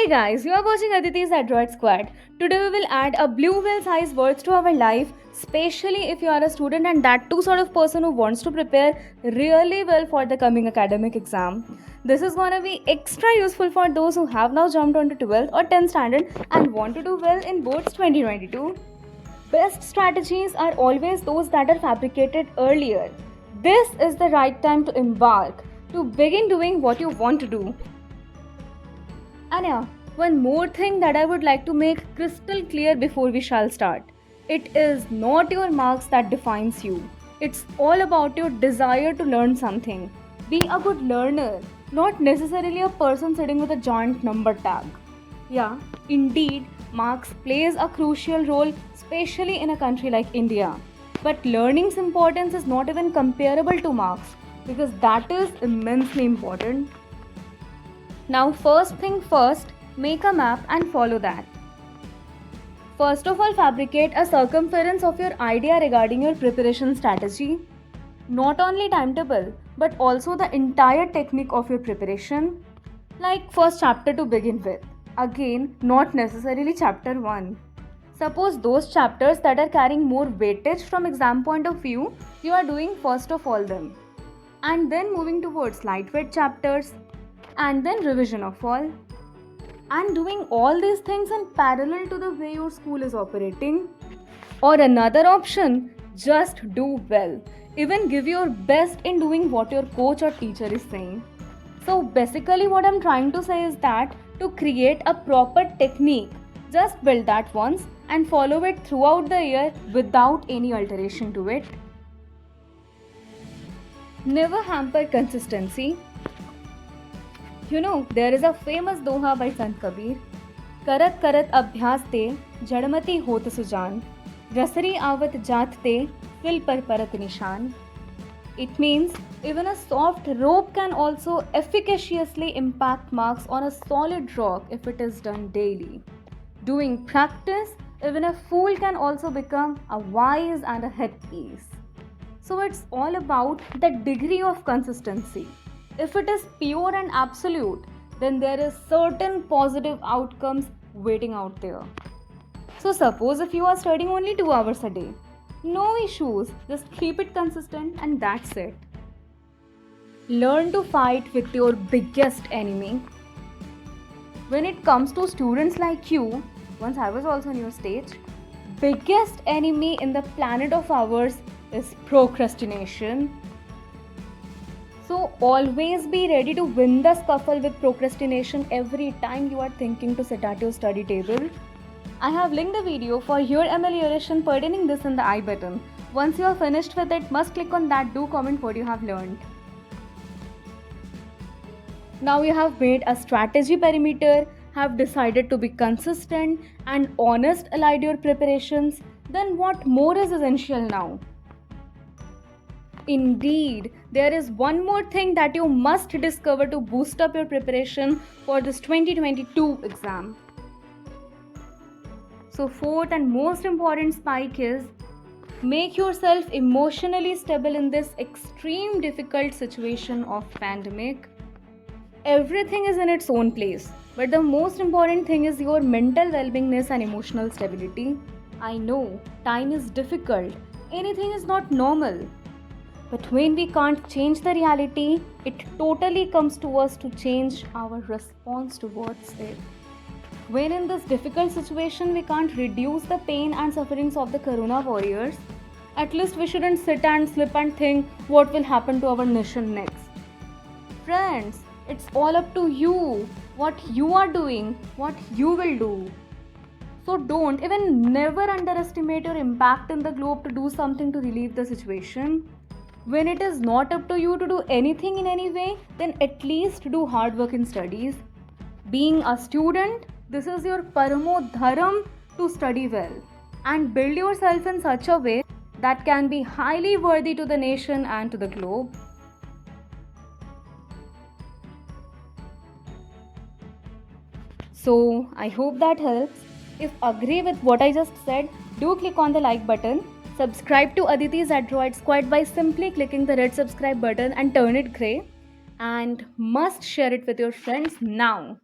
Hey guys, you are watching Aditi's Android Squad. Today we will add a blue whale size words to our life, especially if you are a student and that too sort of person who wants to prepare really well for the coming academic exam. This is gonna be extra useful for those who have now jumped onto 12th or 10th standard and want to do well in boards 2022. Best strategies are always those that are fabricated earlier. This is the right time to embark, to begin doing what you want to do. And yeah, one more thing that I would like to make crystal clear before we shall start. It is not your marks that defines you. It's all about your desire to learn something. Be a good learner, not necessarily a person sitting with a giant number tag. Yeah, indeed, marks plays a crucial role, especially in a country like India. But learning's importance is not even comparable to marks because that is immensely important. Now, first thing first, make a map and follow that. First of all, fabricate a circumference of your idea regarding your preparation strategy. Not only timetable, but also the entire technique of your preparation. Like first chapter to begin with. Again, not necessarily chapter 1. Suppose those chapters that are carrying more weightage from exam point of view, you are doing first of all them. And then moving towards lightweight chapters, and then revision of all, and doing all these things in parallel to the way your school is operating. Or another option, just do well, even give your best in doing what your coach or teacher is saying. So basically what I'm trying to say is that to create a proper technique, just build that once and follow it throughout the year without any alteration to it. Never hamper consistency. You know, there is a famous doha by Sant Kabir. Karat karat abhyas te, jadmati hot sujan, rasari avat jaat te, fil par parat nishan. It means even a soft rope can also efficaciously impact marks on a solid rock if it is done daily. Doing practice, even a fool can also become a wise and a headpiece. So it's all about the degree of consistency. If it is pure and absolute, then there is certain positive outcomes waiting out there. So suppose if you are studying only 2 hours a day, no issues, just keep it consistent and that's it. Learn to fight with your biggest enemy. When it comes to students like you, once I was also on your stage, biggest enemy in the planet of ours is procrastination. So always be ready to win the scuffle with procrastination every time you are thinking to sit at your study table. I have linked a video for your amelioration pertaining this in the I button. Once you are finished with it, must click on that, do comment what you have learned. Now you have made a strategy perimeter, have decided to be consistent and honest allied your preparations, then what more is essential now? Indeed, there is one more thing that you must discover to boost up your preparation for this 2022 exam. So fourth and most important spike is make yourself emotionally stable in this extreme difficult situation of pandemic. Everything is in its own place, but the most important thing is your mental well-beingness and emotional stability. I know, time is difficult. Anything is not normal. But when we can't change the reality, it totally comes to us to change our response towards it. When in this difficult situation we can't reduce the pain and sufferings of the corona warriors, at least we shouldn't sit and slip and think what will happen to our nation next. Friends, it's all up to you, what you are doing, what you will do. So don't even never underestimate your impact in the globe to do something to relieve the situation. When it is not up to you to do anything in any way, then at least do hard work in studies. Being a student, this is your paramo dharam to study well and build yourself in such a way that can be highly worthy to the nation and to the globe. So I hope that helps. If agree with what I just said, do click on the like button. Subscribe to Aditi's Android Squad by simply clicking the red subscribe button and turn it grey. And must share it with your friends now.